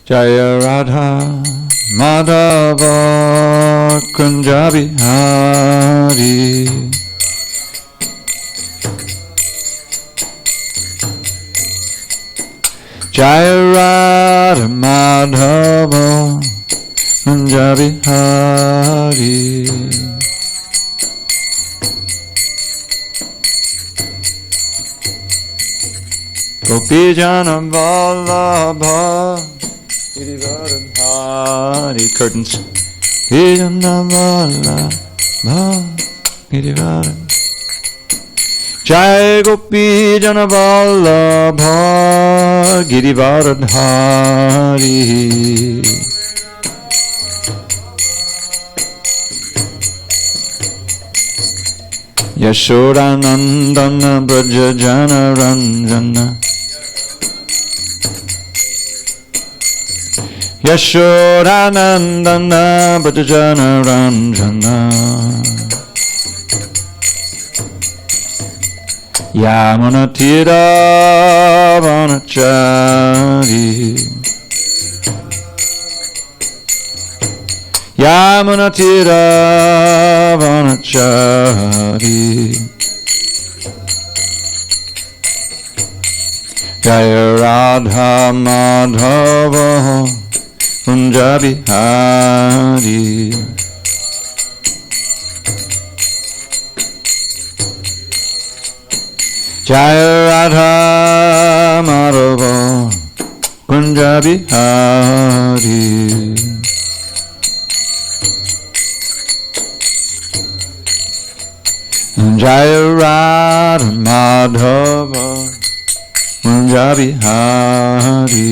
Jaya Radha Madhava Kunja Bihari. Jaya Radha Madhava Kunja Bihari. Gopijana Vallabha Girivardhari. Curtains. Gopijana Vallabha Girivardhari. Jai Gopijana Vallabha Girivardhari. Yashodanandana Brajajana Ranjana. Yashodanandana Brajajana Ranjana. Yamunatira Vanachari. Yamunatira Vanachari. Jaya Radha Madhava Kunja Bihari. Jaya Radha Madhava Kunja Bihari. Jaya Radha Madhava Kunja Bihari.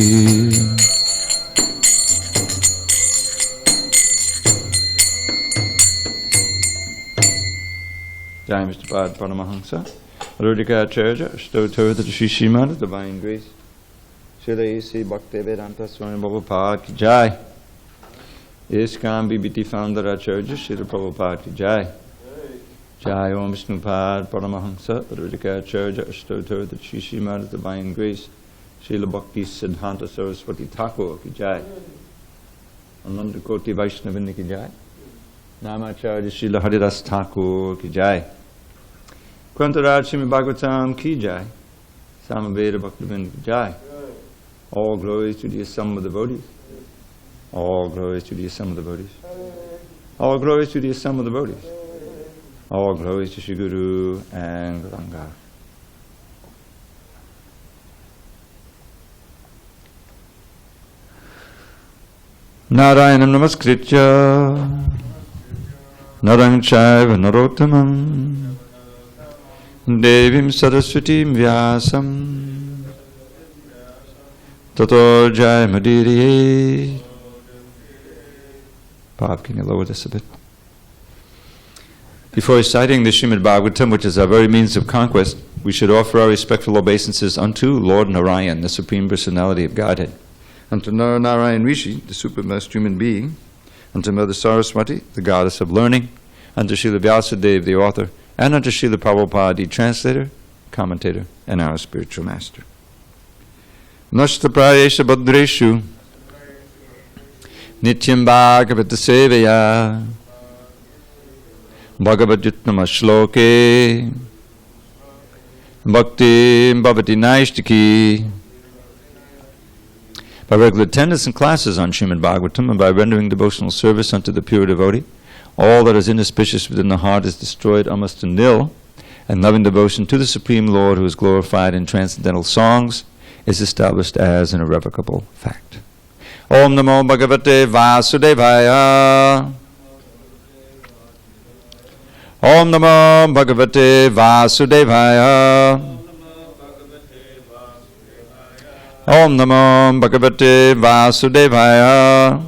Jai Mr. Pad Paramahansa Rudika Acharya Stotor the Srimad Divine Grace Srila A.C. Bhaktivedanta Swami Prabhupada Ki Jai. ISKCON BBT Founder Acharya Srila Prabhupada Ki Jai. Jai Om Vishnupad Paramahansa Rudika Acharya Stotor the Srimad Divine Grace Srila Bhakti Siddhanta Saraswati Thakur Ki Jai. Ananda Koti Vaishnavini Ki Jai. Namacharya Srila Haridas Thakur Ki Jai. Krantaraj Srimad Bhagavatam Ki Jai. Samaveda Bhaktivinoda Ki Jai. All glories to the Assam of devotees. All glories to the Assam of devotees. All glories to the Assam of devotees. All glories to Shri Guru and Gauranga. Narayanam Namaskritya Narang Chaiva Narottamam Devim Saraswatim Vyasam Tato Jai Madiriye. Bob, can you lower this a bit? Before reciting the Srimad Bhagavatam, which is our very means of conquest, we should offer our respectful obeisances unto Lord Narayan, the Supreme Personality of Godhead, unto Narayan Rishi, the supremest human being, unto Mother Saraswati, the goddess of learning, unto Srila Vyasadeva, the author, and unto Srila Prabhupada, the translator, commentator, and our spiritual master. Nashta prayesha badreshu nityam bhagavata sevaya bhagavad-yutnama shloke bhakti bhavati naishtiki. By regular attendance and classes on Srimad Bhagavatam and by rendering devotional service unto the pure devotee, all that is inauspicious within the heart is destroyed almost to nil, and loving devotion to the Supreme Lord, who is glorified in transcendental songs, is established as an irrevocable fact. Om Namo Bhagavate Vasudevaya. Om Namo Bhagavate Vasudevaya. Om Namo Bhagavate Vasudevaya.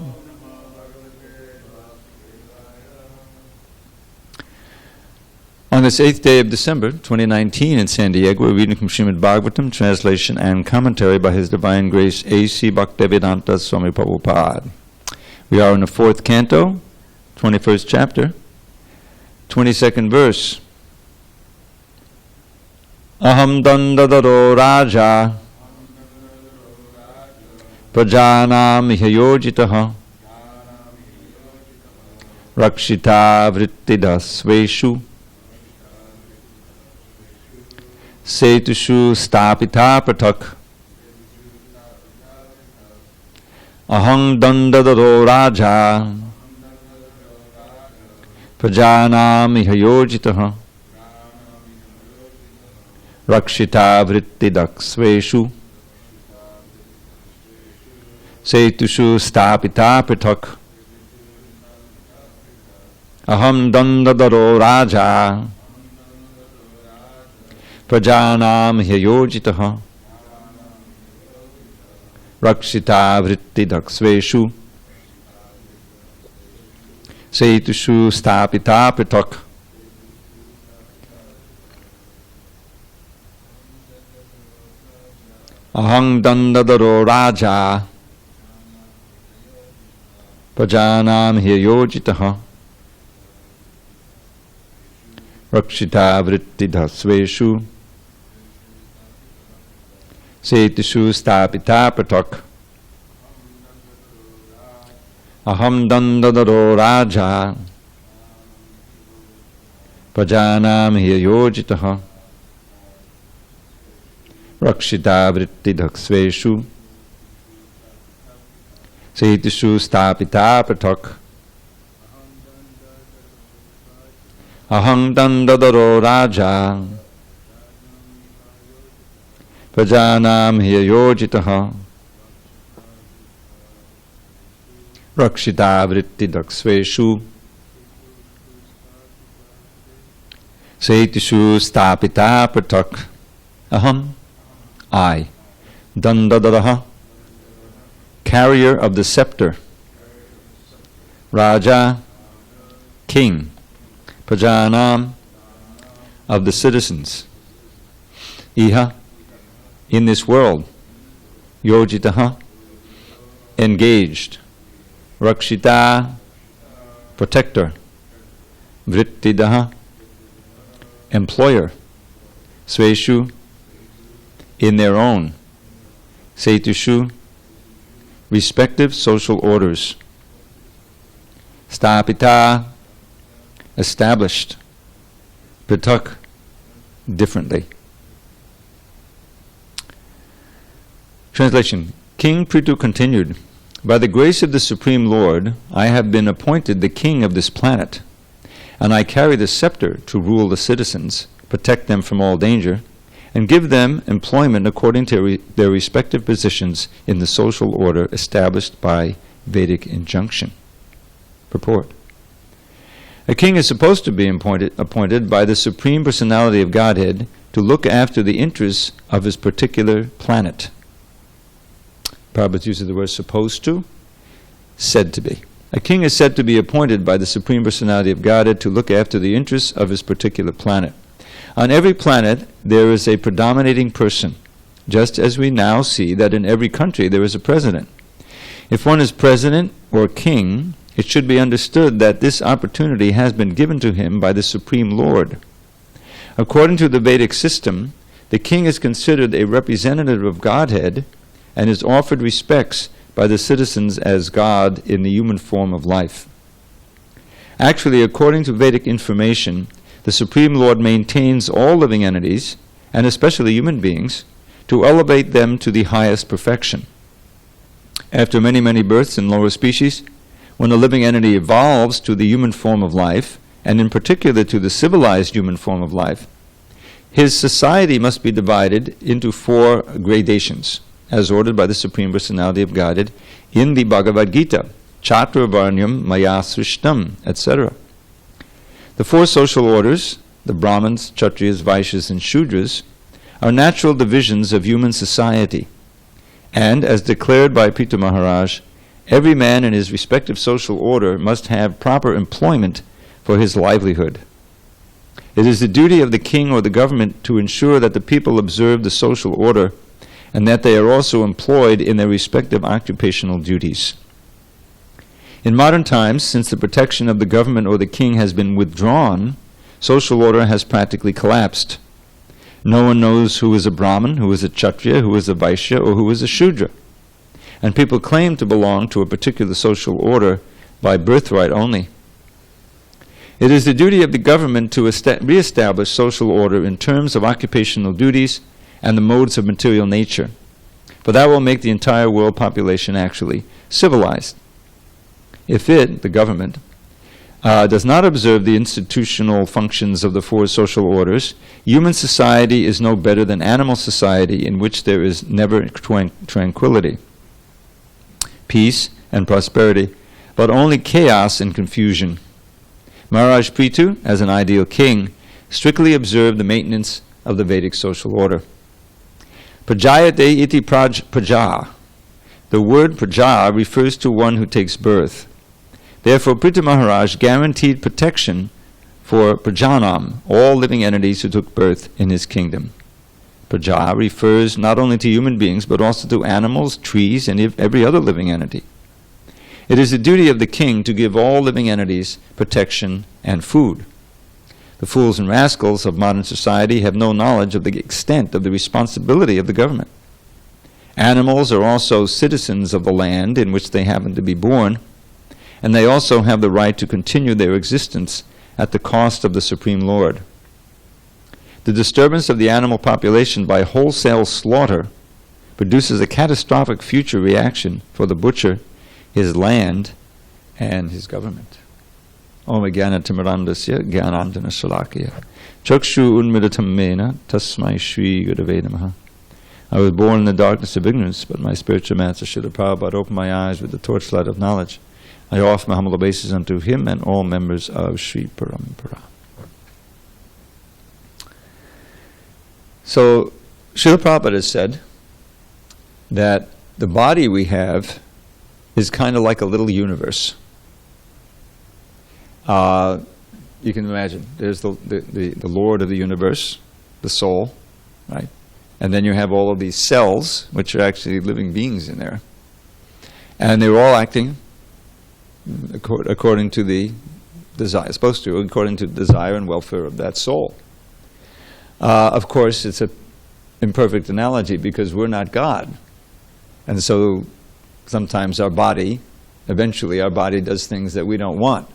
On this 8th day of December, 2019, in SanDiego, we're reading from Srimad Bhagavatam, translation and commentary by His Divine Grace A.C. Bhaktivedanta Swami Prabhupada. We are in the 4th canto, 21st chapter, 22nd verse. Aham dandadaro raja prajanam ihayojitaha rakshita vrittidasveshu setushu stapita pratak aham dandadaro raja prajanam ihayojitaha rakshita vrittidasveshu setushu stapita pratak aham dandadaro raja prajanam hyayojitaha rakshita vrittidasveshu setushu stapita pratak aham dandadaro raja prajanam hyayojitaha rakshita vrittidasveshu setushu stapita pratak aham dandadaro raja prajanam hyayojitaha rakshita vrittidasveshu setushu stapita pratak aham dandadaro raja prajanam hyayojitaha rakshita vrittidasveshu setushu stapita pratak aham, I, dandadaraha, carrier of the scepter, raja, king, prajanam, of the citizens, iha, in this world, yojitaha, engaged, rakshita, protector, vrittidaha, employer, sveshu, in their own, setushu, respective social orders, stapita, established, pratak, differently. Translation. King Prithu continued, by the grace of the Supreme Lord, I have been appointed the king of this planet, and I carry the scepter to rule the citizens, protect them from all danger, and give them employment according to their respective positions in the social order established by Vedic injunction. Purport. A king is supposed to be appointed by the Supreme Personality of Godhead to look after the interests of his particular planet. Prabhupada uses the word supposed to, said to be. A king is said to be appointed by the Supreme Personality of Godhead to look after the interests of his particular planet. On every planet, there is a predominating person, just as we now see that in every country there is a president. If one is president or king, it should be understood that this opportunity has been given to him by the Supreme Lord. According to the Vedic system, the king is considered a representative of Godhead and is offered respects by the citizens as God in the human form of life. Actually, according to Vedic information, the Supreme Lord maintains all living entities, and especially human beings, to elevate them to the highest perfection. After many, many births in lower species, when a living entity evolves to the human form of life, and in particular to the civilized human form of life, his society must be divided into 4 gradations, as ordered by the Supreme Personality of Godhead in the Bhagavad Gita, Chaturvarnyam Maya Srishtam, etc. The 4 social orders, the Brahmins, Kshatriyas, Vaishyas, and Shudras, are natural divisions of human society. And, as declared by Prithu Maharaj, every man in his respective social order must have proper employment for his livelihood. It is the duty of the king or the government to ensure that the people observe the social order and that they are also employed in their respective occupational duties. In modern times, since the protection of the government or the king has been withdrawn, social order has practically collapsed. No one knows who is a Brahmin, who is a Kshatriya, who is a Vaishya, or who is a Shudra. and people claim to belong to a particular social order by birthright only. It is the duty of the government to re-establish social order in terms of occupational duties and the modes of material nature, for that will make the entire world population actually civilized. If it, the government, does not observe the institutional functions of the four social orders, human society is no better than animal society, in which there is never tranquility, peace, and prosperity, but only chaos and confusion. Maharaj Prithu, as an ideal king, strictly observed the maintenance of the Vedic social order. Prajayate iti praja. The word praja refers to one who takes birth. Therefore, Prithu Maharaj guaranteed protection for prajanam, all living entities who took birth in his kingdom. Praja refers not only to human beings, but also to animals, trees, and every other living entity. It is the duty of the king to give all living entities protection and food. The fools and rascals of modern society have no knowledge of the extent of the responsibility of the government. Animals are also citizens of the land in which they happen to be born, and they also have the right to continue their existence at the cost of the Supreme Lord. The disturbance of the animal population by wholesale slaughter produces a catastrophic future reaction for the butcher, his land, and his government. Om Jnana Timirandasya Jnanandjana Shalakaya Chakshu Unmilitam Mena Tasmai Shri Gurave Namaha. I was born in the darkness of ignorance, but my spiritual master Srila Prabhupada opened my eyes with the torchlight of knowledge. I offer my humble obeisances unto him and all members of Sri Parampara. So, Srila Prabhupada has said that the body we have is kind of like a little universe. You can imagine, there's the Lord of the universe, the soul, right? And then you have all of these cells, which are actually living beings in there. And they're all acting according to the desire, supposed to, according to the desire and welfare of that soul. Of course, it's an imperfect analogy because we're not God. And so sometimes eventually our body does things that we don't want.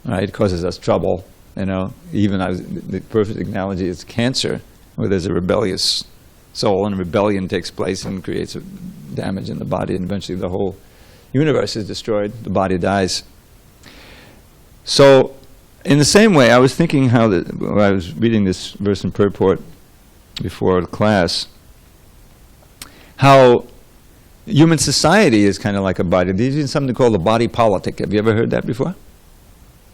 Right? It causes us trouble. Even the perfect analogy is cancer, where there's a rebellious soul and rebellion takes place and creates damage in the body, and eventually the whole universe is destroyed, the body dies. So, in the same way, I was thinking when I was reading this verse in purport before the class, how human society is kind of like a body. There's something called the body politic. Have you ever heard that before?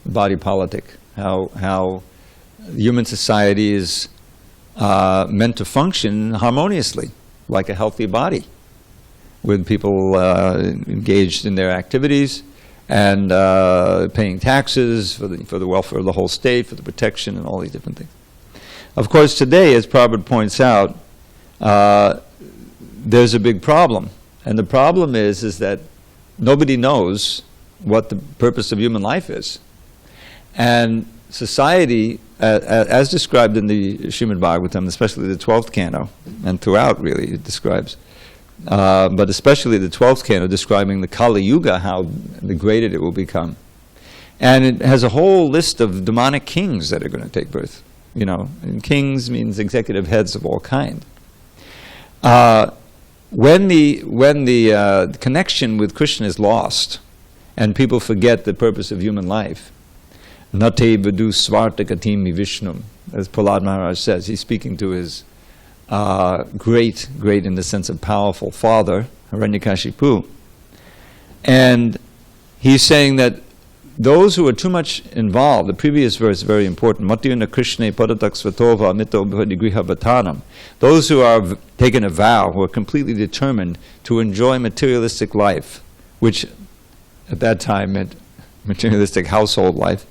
Body politic. How human society is meant to function harmoniously, like a healthy body, with people engaged in their activities and paying taxes for the welfare of the whole state, for the protection and all these different things. Of course, today, as Prabhupada points out, there's a big problem. And the problem is that nobody knows what the purpose of human life is. And society, as described in the Srimad Bhagavatam, especially the 12th canto, and throughout really it describes, but especially the 12th canto describing the Kali Yuga, how degraded it will become. And it has a whole list of demonic kings that are going to take birth. And kings means executive heads of all kind. When the connection with Krishna is lost, and people forget the purpose of human life, Nate Vadu Svartakatimi Vishnum, as Prahlad Maharaj says, he's speaking to his great in the sense of powerful father, Hiranyakashipu. And he's saying that those who are too much involved, the previous verse is very important, Matyuna Krishna Padatak Svatova Mito Bhadigriha Vatanam, those who are taken a vow, who are completely determined to enjoy materialistic life, which at that time meant materialistic household life.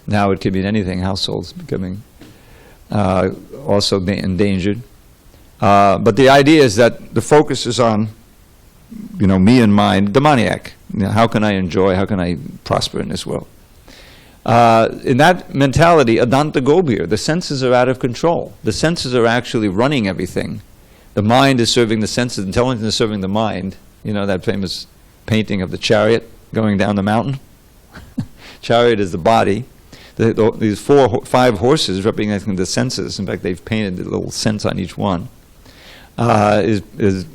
Now it could mean anything. Households becoming also endangered. But the idea is that the focus is on, me and mine, demoniac. How can I enjoy? How can I prosper in this world? In that mentality, Adanta Gobhir, the senses are out of control. The senses are actually running everything. The mind is serving the senses, intelligence is serving the mind, You know that famous painting of the chariot going down the mountain? Chariot is the body. These 5 horses representing the senses. In fact, they've painted the little sense on each one. Is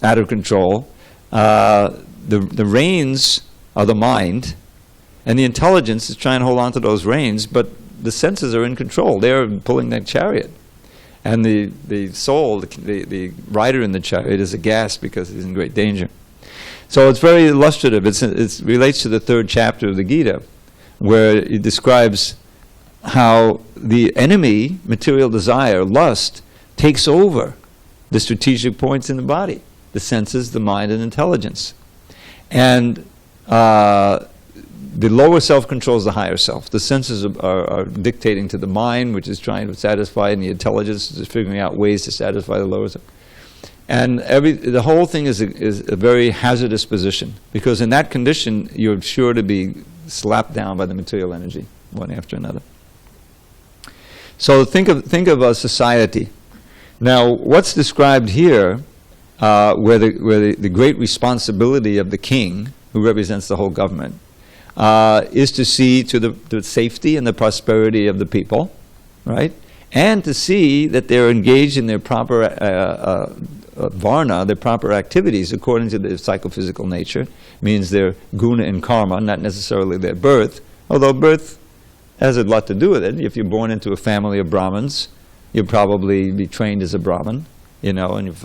out of control. The reins are the mind, and the intelligence is trying to hold on to those reins, but the senses are in control. They're pulling that chariot. And the soul, the rider in the chariot, is aghast because he's in great danger. So it's very illustrative. It relates to the 3rd chapter of the Gita, where it describes how the enemy, material desire, lust, takes over the strategic points in the body, the senses, the mind, and intelligence. And the lower self controls the higher self. The senses are dictating to the mind, which is trying to satisfy, and the intelligence is figuring out ways to satisfy the lower self. And the whole thing is a very hazardous position, because in that condition, you're sure to be slapped down by the material energy, one after another. So think of a society. Now, what's described here, where the great responsibility of the king, who represents the whole government, is to see to the safety and the prosperity of the people, right? And to see that they're engaged in their proper varna, their proper activities according to their psychophysical nature. Means their guna and karma, not necessarily their birth, although birth has a lot to do with it. If you're born into a family of Brahmins, you'll probably be trained as a Brahmin, you know, and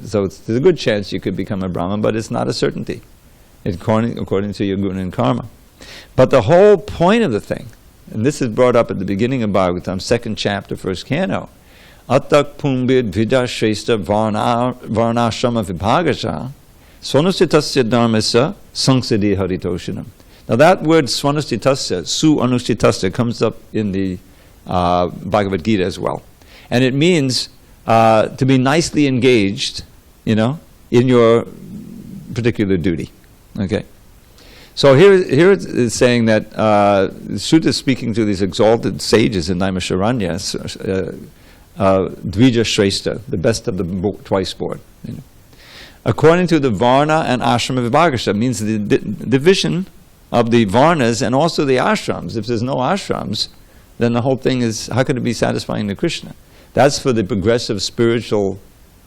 so there's a good chance you could become a Brahmin, but it's not a certainty, according to your guna and karma. But the whole point of the thing, and this is brought up at the beginning of Bhagavatam, 2nd chapter, 1st canto, Attak pumbid vida shrestha varnashrama vibhagasha swanustitasya dharmasa sangsadi haritoshanam. Now that word swanustitasya, su anustitasya, comes up in the Bhagavad Gita as well. And it means to be nicely engaged, you know, in your particular duty. Okay. So here it's saying that Sutta is speaking to these exalted sages in Naimisharanya, Dvija Shrestha, the best of the twice born. You know. According to the Varna and Ashrama Vibhagasha, means the division of the Varnas and also the Ashrams. If there's no Ashrams, then the whole thing is, how could it be satisfying to Krishna? That's for the progressive spiritual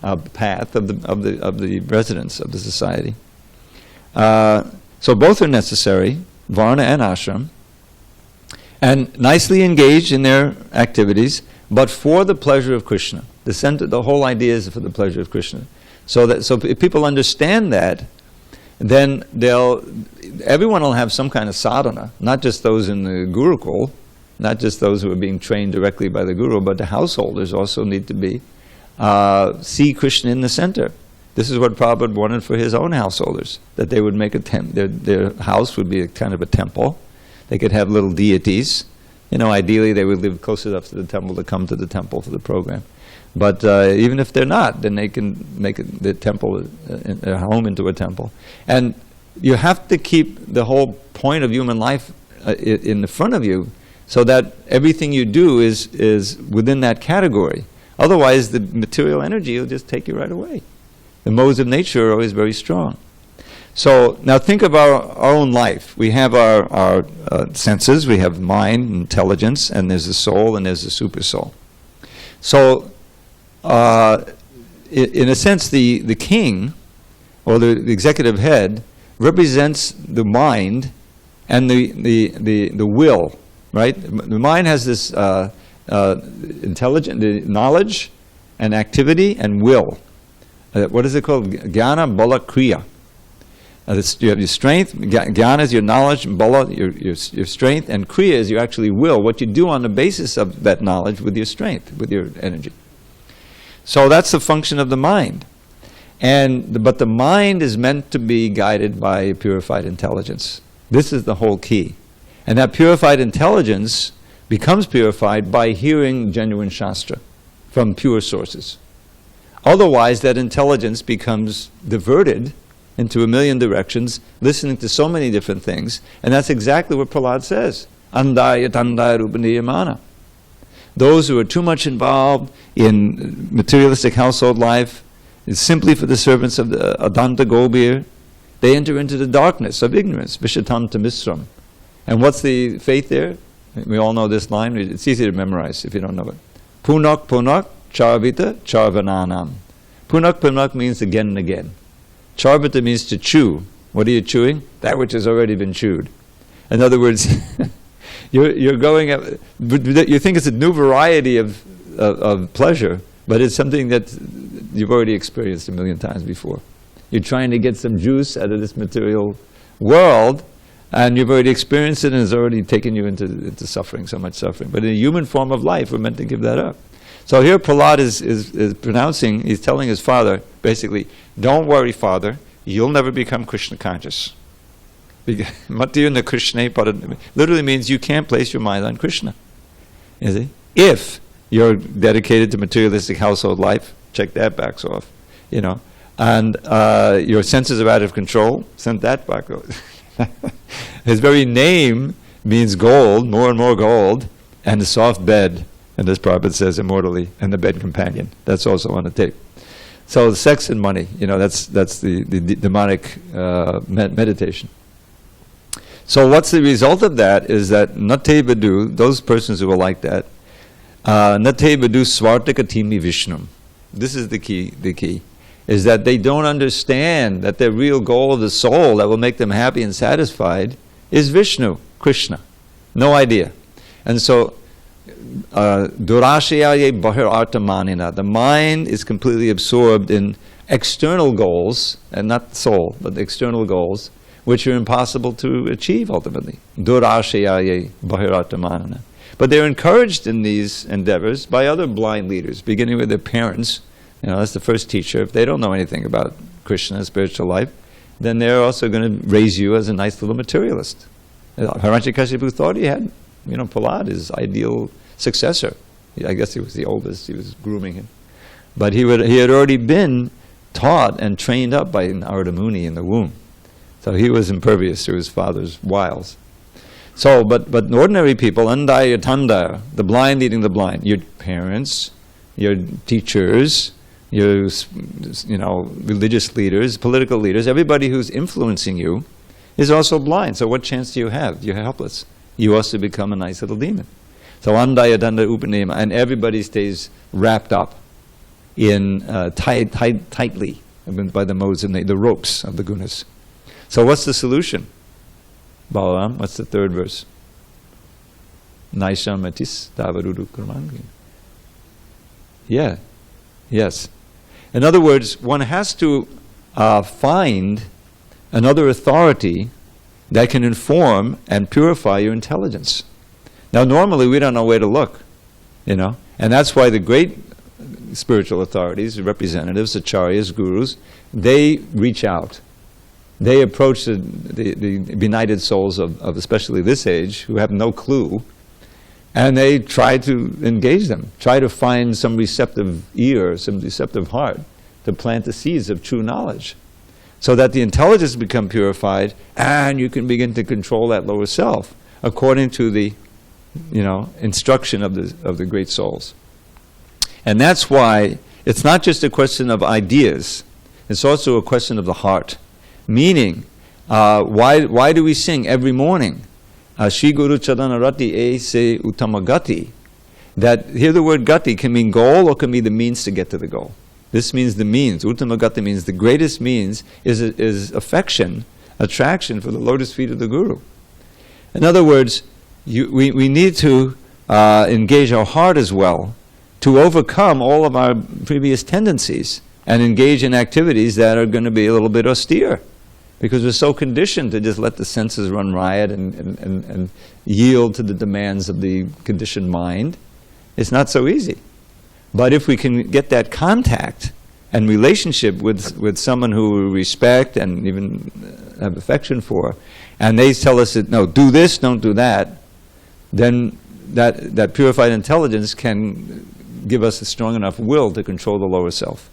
path of the residents of the society. So both are necessary, Varna and Ashram, and nicely engaged in their activities, but for the pleasure of Krishna. The whole idea is for the pleasure of Krishna. So if people understand that, then everyone will have some kind of sadhana, not just those in the Gurukul, not just those who are being trained directly by the Guru, but the householders also need to be, see Krishna in the center. This is what Prabhupada wanted for his own householders, that they would make their house would be a kind of a temple. They could have little deities. You know, ideally they would live close enough to the temple to come to the temple for the program. But even if they're not, then they can make the temple, their home, into a temple. And you have to keep the whole point of human life in the front of you, so that everything you do is within that category. Otherwise, the material energy will just take you right away. The modes of nature are always very strong. So now think of our own life. We have our senses, we have mind, intelligence, and there's the soul, and there's the super soul. So in a sense, the king, or the executive head, represents the mind and the will, right? The mind has this the knowledge and activity and will. What is it called? Jnana, bala, kriya. You have your strength. Jnana is your knowledge, bala, your strength, and kriya is your actually will, what you do on the basis of that knowledge with your strength, with your energy. So that's the function of the mind. But the mind is meant to be guided by a purified intelligence. This is the whole key. And that purified intelligence becomes purified by hearing genuine Shastra from pure sources. Otherwise, that intelligence becomes diverted into a million directions, listening to so many different things, and that's exactly what Prahlad says. Andaya tandaya rupaniyamana. Those who are too much involved in materialistic household life, It's simply for the servants of the Adanta Gobir. They enter into the darkness of ignorance, Vishatanta Misram. And what's the faith there? We all know this line. It's easy to memorize if you don't know it. Punak punak charvita charvananam. Punak punak means again and again. Charvita means to chew. What are you chewing? That which has already been chewed. In other words, you're going at, you think it's a new variety of pleasure, but it's something that you've already experienced a million times before. You're trying to get some juice out of this material world, and you've already experienced it, and it's already taken you into suffering, so much suffering. But in a human form of life, we're meant to give that up. So here Prahlad is pronouncing, he's telling his father, basically, don't worry, father, you'll never become Krishna conscious. Literally means you can't place your mind on Krishna. You see? If you're dedicated to materialistic household life, check that box off, and your senses are out of control, send that back off. His very name means gold, more and more gold, and the soft bed, and as Prabhupada says immortally, and the bed companion. That's also on the tape. So sex and money, that's the demonic meditation. So what's the result of that is that nate vadu, those persons who are like that, nate vadu svartakatimi vishnum. This is the key, is that they don't understand that their real goal of the soul that will make them happy and satisfied is Vishnu, Krishna. No idea. And so, durashayaye bahir artamanina, the mind is completely absorbed in external goals, and not the soul, but the external goals, which are impossible to achieve ultimately. Durashayaye bahir artamanina. But they're encouraged in these endeavors by other blind leaders, beginning with their parents. That's the first teacher. If they don't know anything about Krishna, spiritual life, then they're also going to raise you as a nice little materialist. Hiranyakashipu thought he had, Prahlad, his ideal successor. I guess he was the oldest. He was grooming him. But he had already been taught and trained up by Narada Muni in the womb. So he was impervious to his father's wiles. So, but ordinary people, andaya tandaya, the blind leading the blind, your parents, your teachers, your religious leaders, political leaders, everybody who's influencing you is also blind. So what chance do you have? You're helpless. You also become a nice little demon. So andaya danda upanema, and everybody stays wrapped up in tightly by the modes and the ropes of the gunas. So what's the solution? Balaram, what's the third verse? Naisham matis tavarudu kurmangi. Yeah. Yes. In other words, one has to find another authority that can inform and purify your intelligence. Now, normally we don't know where to look, and that's why the great spiritual authorities, representatives, acharyas, gurus, they reach out. They approach the benighted souls of especially this age who have no clue, and they try to engage them, try to find some receptive ear, some receptive heart to plant the seeds of true knowledge, so that the intelligence become purified and you can begin to control that lower self according to the instruction of the great souls. And that's why it's not just a question of ideas, it's also a question of the heart. Meaning, why do we sing every morning? Shri Guru Chadanarati E Se Uttamagati. That here the word gati can mean goal or can be the means to get to the goal. This means the means. Uttamagati means the greatest means is affection, attraction for the lotus feet of the Guru. In other words, we need to engage our heart as well to overcome all of our previous tendencies and engage in activities that are going to be a little bit austere. Because we're so conditioned to just let the senses run riot and yield to the demands of the conditioned mind. It's not so easy. But if we can get that contact and relationship with someone who we respect and even have affection for, and they tell us that, no, do this, don't do that, then that purified intelligence can give us a strong enough will to control the lower self.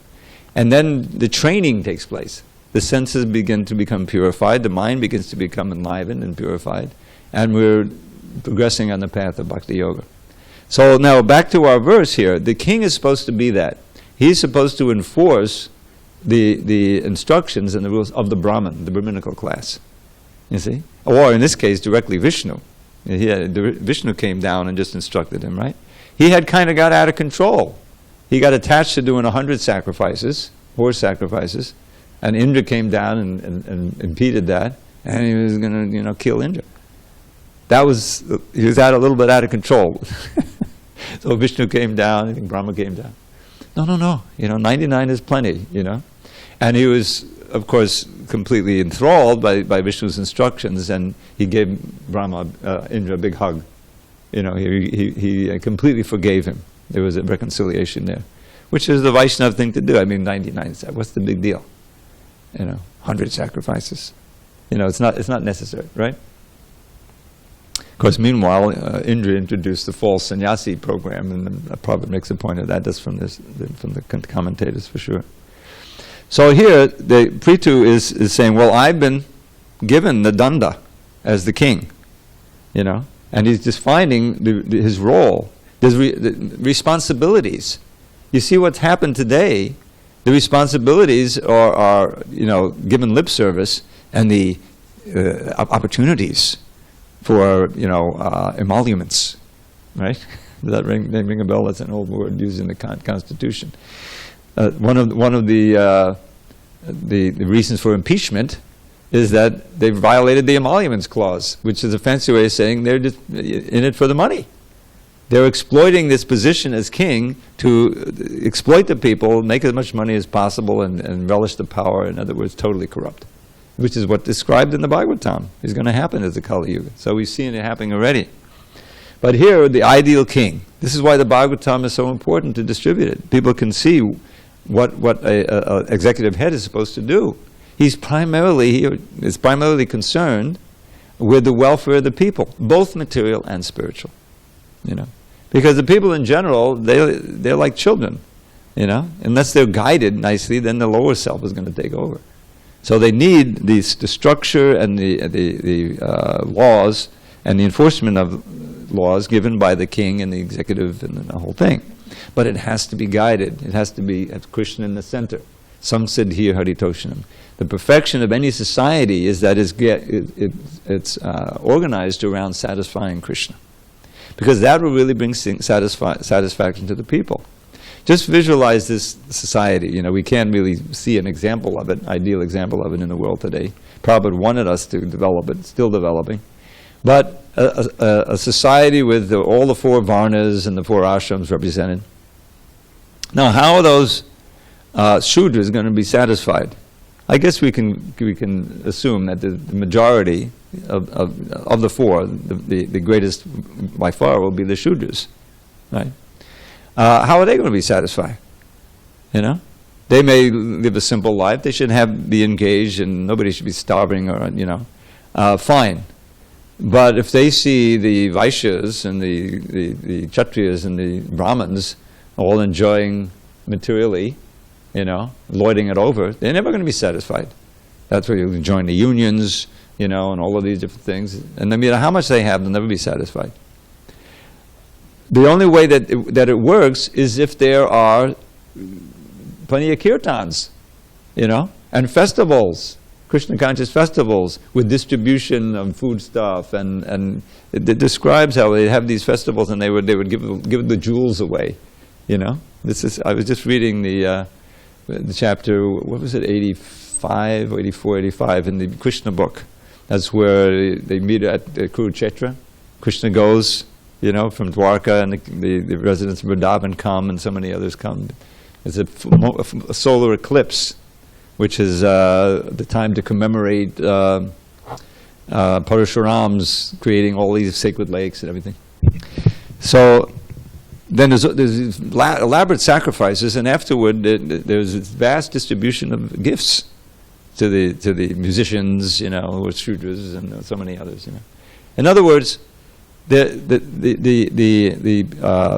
And then the training takes place. The senses begin to become purified, the mind begins to become enlivened and purified, and we're progressing on the path of Bhakti Yoga. So now back to our verse here. The king is supposed to be that. He's supposed to enforce the instructions and the rules of the Brahman, the Brahminical class. You see? Or in this case, directly Vishnu. Vishnu came down and just instructed him, right? He had kind of got out of control. He got attached to doing 100 sacrifices, horse sacrifices, and Indra came down and impeded that, and he was going to, kill Indra. He was a little bit out of control. So Vishnu came down, I think Brahma came down. No, 99 is plenty, And he was, of course, completely enthralled by Vishnu's instructions, and he gave Indra a big hug. He completely forgave him. There was a reconciliation there, which is the Vaishnava thing to do. 99, what's the big deal? 100 sacrifices. It's not necessary, right? Of course, meanwhile, Indra introduced the false sannyasi program, and the Prabhupada makes a point of that. That's from the commentators for sure. So here, the Prithu is saying, well, I've been given the danda as the king, and he's just finding his role. There's responsibilities. You see what's happened today. The responsibilities are given lip service, and the opportunities for emoluments, right? Does that ring a bell? That's an old word used in the Constitution. One of the reasons for impeachment is that they violated the emoluments clause, which is a fancy way of saying they're just in it for the money. They're exploiting this position as king to exploit the people, make as much money as possible, and relish the power. In other words, totally corrupt, which is what described in the Bhagavatam is going to happen as the Kali Yuga. So we've seen it happening already. But here, the ideal king. This is why the Bhagavatam is so important to distribute it. People can see what a executive head is supposed to do. He is primarily concerned with the welfare of the people, both material and spiritual. Because the people in general, they're like children. Unless they're guided nicely, then the lower self is going to take over. So they need the structure and the laws and the enforcement of laws given by the king and the executive and the whole thing. But it has to be guided. It has to be Krishna in the center. Samsiddhi Haritoshanam. The perfection of any society is that it's organized around satisfying Krishna. Because that will really bring satisfaction to the people. Just visualize this society. We can't really see an example of it, ideal example of it in the world today. Prabhupada wanted us to develop it, still developing. But a society with all the 4 varnas and the 4 ashrams represented. Now, how are those Shudras going to be satisfied? I guess we can assume that the majority of the 4, the greatest by far, will be the Shudras, right? How are they going to be satisfied? They may live a simple life. They should be engaged, and nobody should be starving, or fine. But if they see the Vaishyas and the Kshatriyas and the Brahmins all enjoying materially, lording it over, they're never going to be satisfied. That's where you join the unions, and all of these different things. And no matter how much they have, they'll never be satisfied. The only way that it works is if there are plenty of kirtans, and festivals, Krishna conscious festivals with distribution of foodstuff, and it describes how they have these festivals and they would give the jewels away, I was just reading the chapter, what was it, 85, 84, 85 in the Krishna book. That's where they meet at Kurukshetra. Krishna goes, from Dwarka, and the residents of Vrindavan come, and so many others come. It's a solar eclipse, which is the time to commemorate Parashuram's creating all these sacred lakes and everything. So then there's elaborate sacrifices, and afterward there's this vast distribution of gifts to the musicians, who are Shudras, and so many others. In other words, the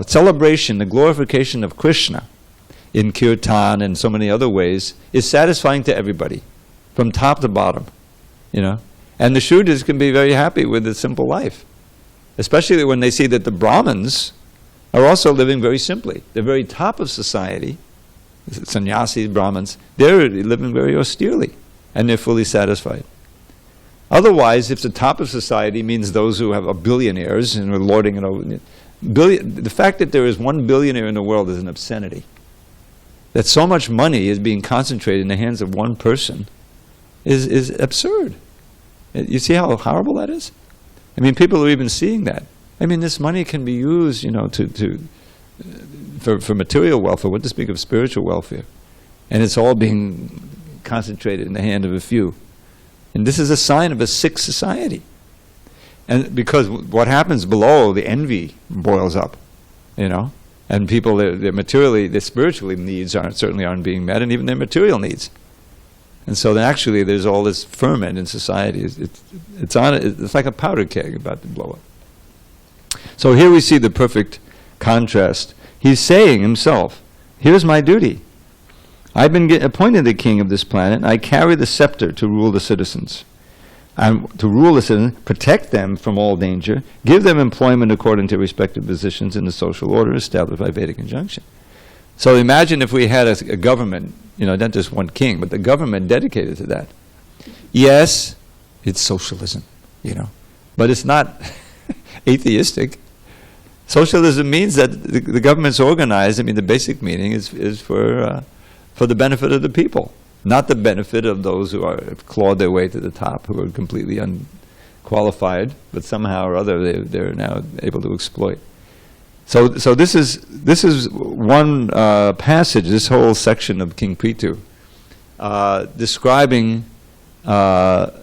celebration, the glorification of Krishna in kirtan and so many other ways is satisfying to everybody, from top to bottom, And the Shudras can be very happy with a simple life, especially when they see that the Brahmins are also living very simply. They're very top of society, sannyasis, Brahmins, they're living very austerely, and they're fully satisfied. Otherwise, if the top of society means those who are billionaires and are lording it over, the fact that there is one billionaire in the world is an obscenity. That so much money is being concentrated in the hands of one person is absurd. You see how horrible that is? I mean, people are even seeing that. I mean, this money can be used, for material welfare, what to speak of spiritual welfare. And it's all being concentrated in the hand of a few. And this is a sign of a sick society. And because what happens below, the envy boils up, and people, their spiritual needs certainly aren't being met, and even their material needs. And so then actually there's all this ferment in society. It's like a powder keg about to blow up. So here we see the perfect contrast. He's saying himself, here's my duty. I've been appointed the king of this planet, and I carry the scepter to rule the citizens. Protect them from all danger, give them employment according to respective positions in the social order established by Vedic injunction. So imagine if we had a government, not just one king, but the government dedicated to that. Yes, it's socialism, but it's not atheistic. Socialism means that the government's organized. I mean, the basic meaning is for the benefit of the people, not the benefit of those who have clawed their way to the top, who are completely unqualified, but somehow or other they're now able to exploit. So this is one passage, this whole section of King Prithu, describing or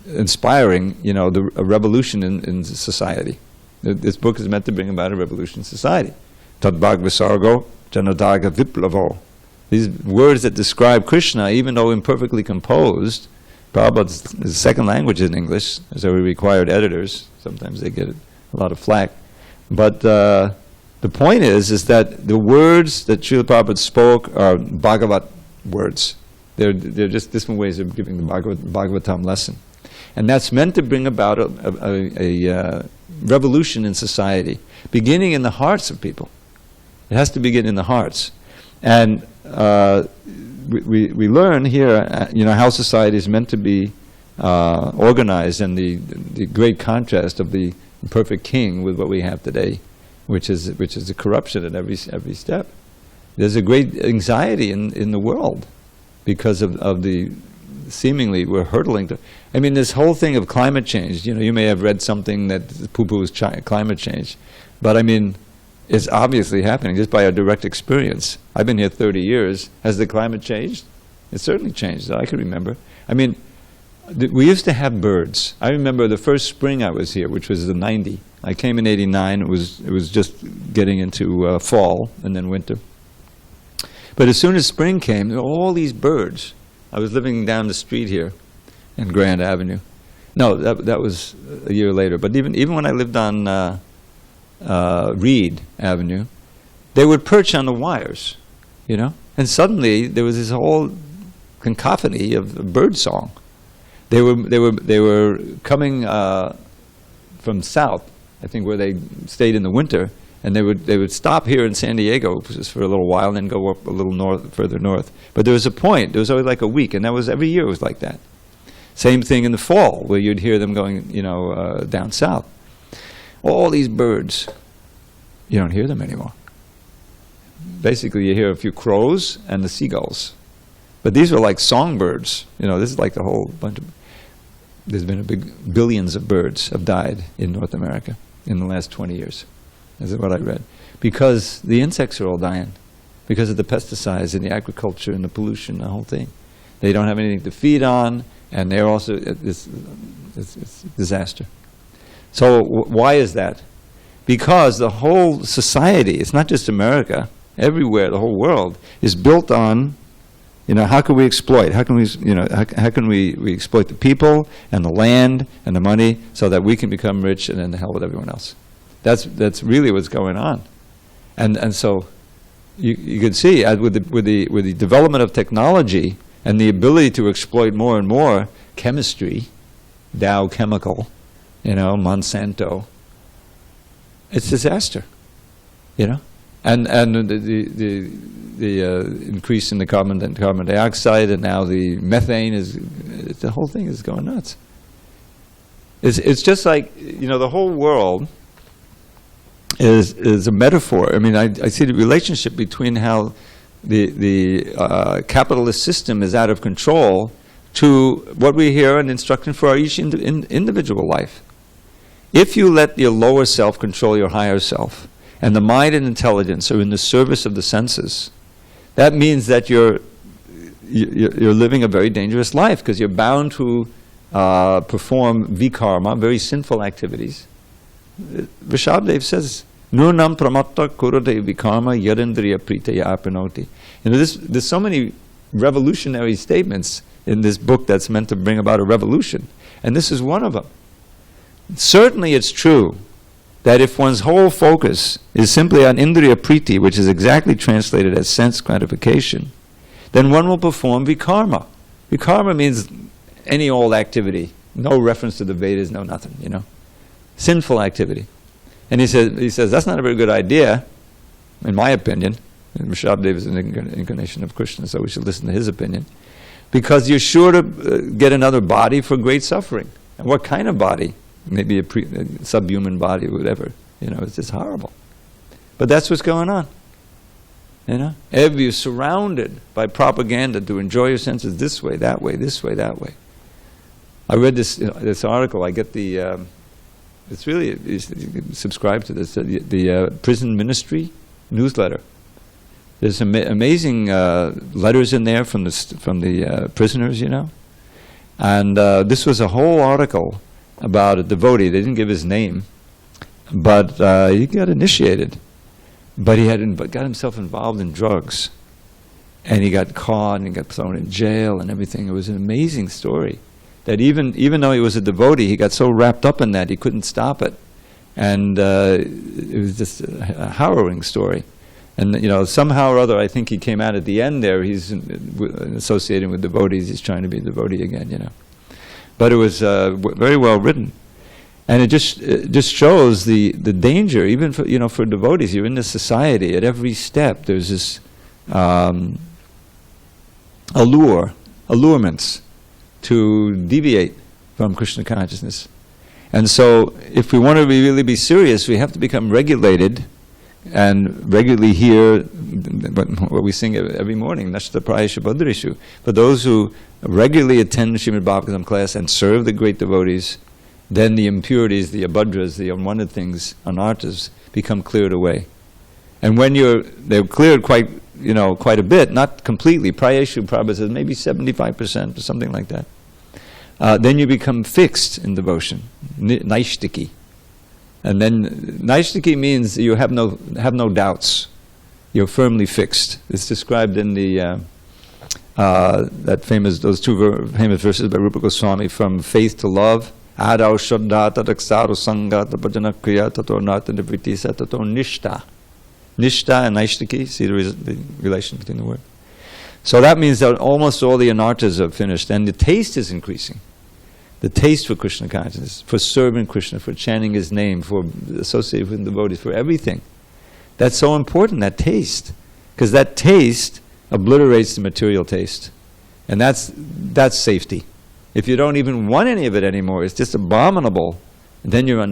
inspiring, a revolution in society. This book is meant to bring about a revolution in society. Tad bhagavasargo janadaga viplavo. These words that describe Krishna, even though imperfectly composed, Prabhupada's second language in English, so we required editors. Sometimes they get a lot of flack. But the point is that the words that Srila Prabhupada spoke are Bhagavat words. They're just different ways of giving the Bhagavatam lesson. And that's meant to bring about a revolution in society, beginning in the hearts of people. It has to begin in the hearts. And we learn here, how society is meant to be organized, and the great contrast of the perfect king with what we have today, which is the corruption at every step. There's a great anxiety in the world because of the seemingly we're hurtling to. I mean, this whole thing of climate change. You may have read something that poo-poos climate change, but I mean, it's obviously happening just by our direct experience. I've been here 30 years. Has the climate changed? It certainly changed. I can remember. I mean, we used to have birds. I remember the first spring I was here, which was the 90. I came in 89. It was just getting into fall and then winter. But as soon as spring came, there were all these birds. I was living down the street here in Grand Avenue. No, that was a year later. But even when I lived on Reed Avenue, they would perch on the wires, and suddenly there was this whole cacophony of bird song. They were coming from south, I think, where they stayed in the winter, and they would stop here in SanDiego just for a little while and then go up a little further north. But there was a point. There was always like a week, and that was every year. It was like that. Same thing in the fall, where you'd hear them going, down south. All these birds, you don't hear them anymore. Basically, you hear a few crows and the seagulls. But these were like songbirds. This is like the whole bunch of. There's been billions of birds have died in North America in the last 20 years. This is what I read. Because the insects are all dying. Because of the pesticides and the agriculture and the pollution, the whole thing. They don't have anything to feed on, and they're also, it's disaster. So why is that? Because the whole society, it's not just America, everywhere, the whole world, is built on, how can we exploit? How can we, how can we exploit the people and the land and the money so that we can become rich and then the hell with everyone else? That's really what's going on. And so you can see with the development of technology and the ability to exploit more and more chemistry, Dow Chemical, Monsanto, it's disaster, And the increase in the carbon dioxide, and now the methane the whole thing is going nuts. It's just like, the whole world is a metaphor. I mean, I see the relationship between how the capitalist system is out of control to what we hear an instruction for our each individual life. If you let your lower self control your higher self, and the mind and intelligence are in the service of the senses, that means that you're living a very dangerous life, because you're bound to perform vikarma, very sinful activities. Rishabhdev says, Nurnam pramatta kurate vikarma yadindriya pritaya apranoti. There's so many revolutionary statements in this book that's meant to bring about a revolution. And this is one of them. Certainly it's true that if one's whole focus is simply on indriya priti, which is exactly translated as sense gratification, then one will perform vikarma. Vikarma means any old activity, no reference to the Vedas, no nothing, sinful activity. And he says that's not a very good idea, in my opinion. And Rishabhdev is an incarnation of Krishna, so we should listen to his opinion, because you're sure to get another body for great suffering. And what kind of body? Maybe a subhuman body or whatever. It's just horrible. But that's what's going on. You're surrounded by propaganda to enjoy your senses this way, that way, this way, that way. I read this article. I get the. It's really, you can subscribe to this. The prison ministry newsletter. There's some amazing letters in there from the prisoners, And this was a whole article about a devotee. They didn't give his name, but he got initiated. But he got himself involved in drugs, and he got caught and he got thrown in jail and everything. It was an amazing story. That even though he was a devotee, he got so wrapped up in that he couldn't stop it, and it was just a harrowing story. And somehow or other, I think he came out at the end there. He's associating with devotees. He's trying to be a devotee again, But it was very well written, and it just shows the danger, even for devotees. You're in this society. At every step, there's this allurements to deviate from Krishna consciousness. And so if we want to really be serious, we have to become regulated and regularly hear what we sing every morning, Nashta Prayasha Badrishu. For those who regularly attend the srimadbhagavatam class and serve the great devotees, then the impurities, the abhadras, the unwanted things, anarthas, become cleared away. And when they're cleared quite a bit, not completely. Prayeshu Prabhupada says maybe 75% or something like that. Then you become fixed in devotion, naishtiki. And then naishtiki means you have no doubts. You're firmly fixed. It's described in the those two famous verses by Rupa Goswami, from faith to love. Adau Shraddha Tadaksaru Sangha Tapajana Kriya Tato Nartha Nivriti Tato Nishta. Nishta and Naishtiki, see the relation between the word. So that means that almost all the anarthas are finished, and the taste is increasing. The taste for Krishna consciousness, for serving Krishna, for chanting his name, for associating with devotees, for everything. That's so important, that taste. Because that taste obliterates the material taste. And that's safety. If you don't even want any of it anymore, it's just abominable, then you're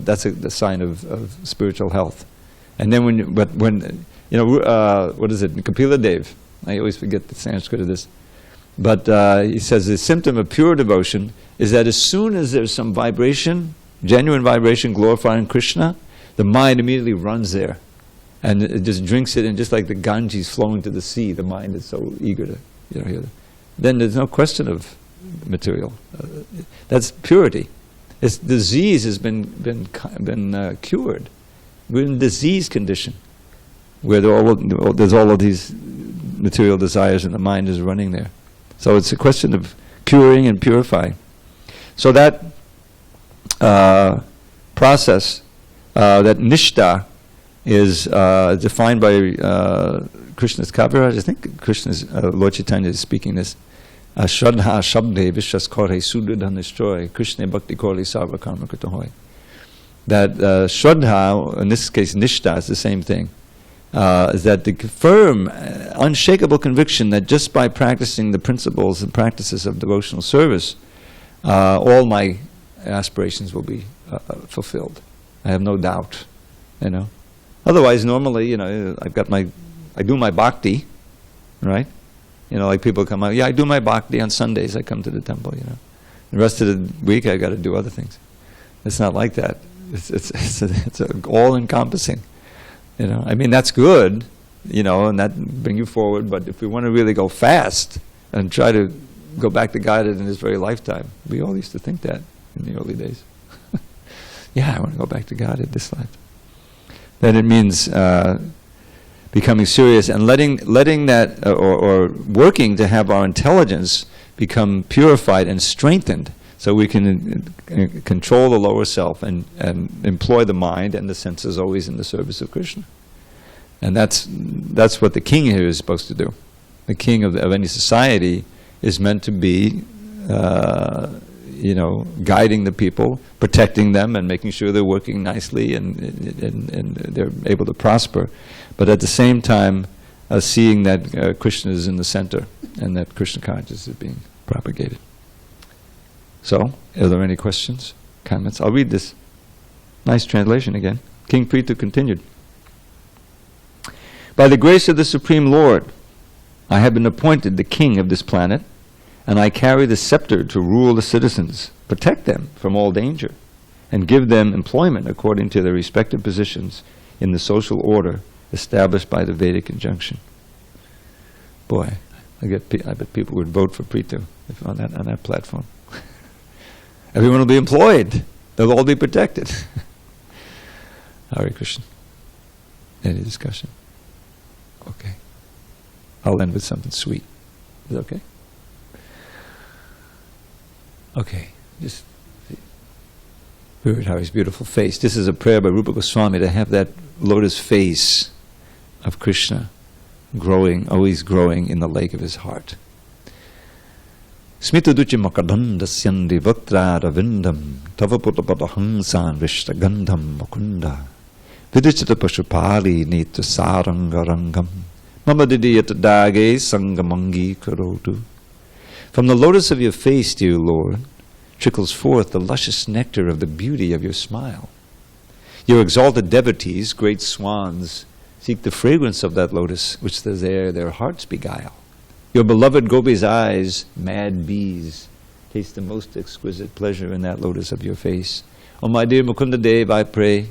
that's a sign of spiritual health. And then what is it, Kapila Dev, I always forget the Sanskrit of this, but he says the symptom of pure devotion is that as soon as there's some vibration, genuine vibration glorifying Krishna, the mind immediately runs there. And it just drinks it, and just like the Ganges flowing to the sea, the mind is so eager to hear that. Then there's no question of material. That's purity. Disease has been cured. We're in disease condition, where there's all of these material desires, and the mind is running there. So it's a question of curing and purifying. So that process, that nishta, is defined by Krishna's Kaviraj. I think Krishna's Lord Chaitanya is speaking this. Shraddha Shabde Vishwas Kore Sudridha Nishtroy Krishna Bhakti Kore Sarva Karma Krita Hoy. That Shraddha, in this case Nishta, is the same thing. is that the firm, unshakable conviction that just by practicing the principles and practices of devotional service, all my aspirations will be fulfilled. I have no doubt, you know. Otherwise, normally, you know, I do my bhakti, right? You know, like people come out, yeah, I do my bhakti on Sundays. I come to the temple, you know. The rest of the week, I got to do other things. It's not like that. It's all-encompassing. You know, I mean, that's good, you know, and that bring you forward. But if we want to really go fast and try to go back to guided in this very lifetime, we all used to think that in the early days. Yeah, I want to go back to guided this lifetime. Then it means becoming serious and letting that, or working to have our intelligence become purified and strengthened, so we can control the lower self and employ the mind and the senses always in the service of Krishna. And that's what the king here is supposed to do. The king of any society is meant to be, you know, guiding the people, protecting them, and making sure they're working nicely and they're able to prosper. But at the same time, seeing that Krishna is in the center and that Krishna consciousness is being propagated. So, are there any questions, comments? I'll read this. Nice translation again. King Prithu continued. By the grace of the Supreme Lord, I have been appointed the king of this planet, and I carry the scepter to rule the citizens, protect them from all danger, and give them employment according to their respective positions in the social order established by the Vedic injunction. Boy, I bet people would vote for Prithu on that platform. Everyone will be employed. They'll all be protected. Hare Krishna. Any discussion? Okay. I'll end with something sweet. Is that okay? Okay. Just heard Hari's beautiful face. This is a prayer by Rupa Goswami to have that lotus face of Krishna growing, always growing in the lake of his heart. Smita duchi makadanda syandi vaktra ravindam tavaputa padahangsan vishta gandham mukunda vidichita pashupali nita saranga rangam mamadidiyata dage sangamangi karotu. From the lotus of your face, dear Lord, trickles forth the luscious nectar of the beauty of your smile. Your exalted devotees, great swans, seek the fragrance of that lotus which their hearts beguile. Your beloved gopis' eyes, mad bees, taste the most exquisite pleasure in that lotus of your face. Oh, my dear Mukunda Dev, I pray,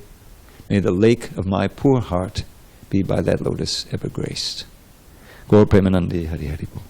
may the lake of my poor heart be by that lotus ever graced. Gaur Premanandi Hari Hari Bol.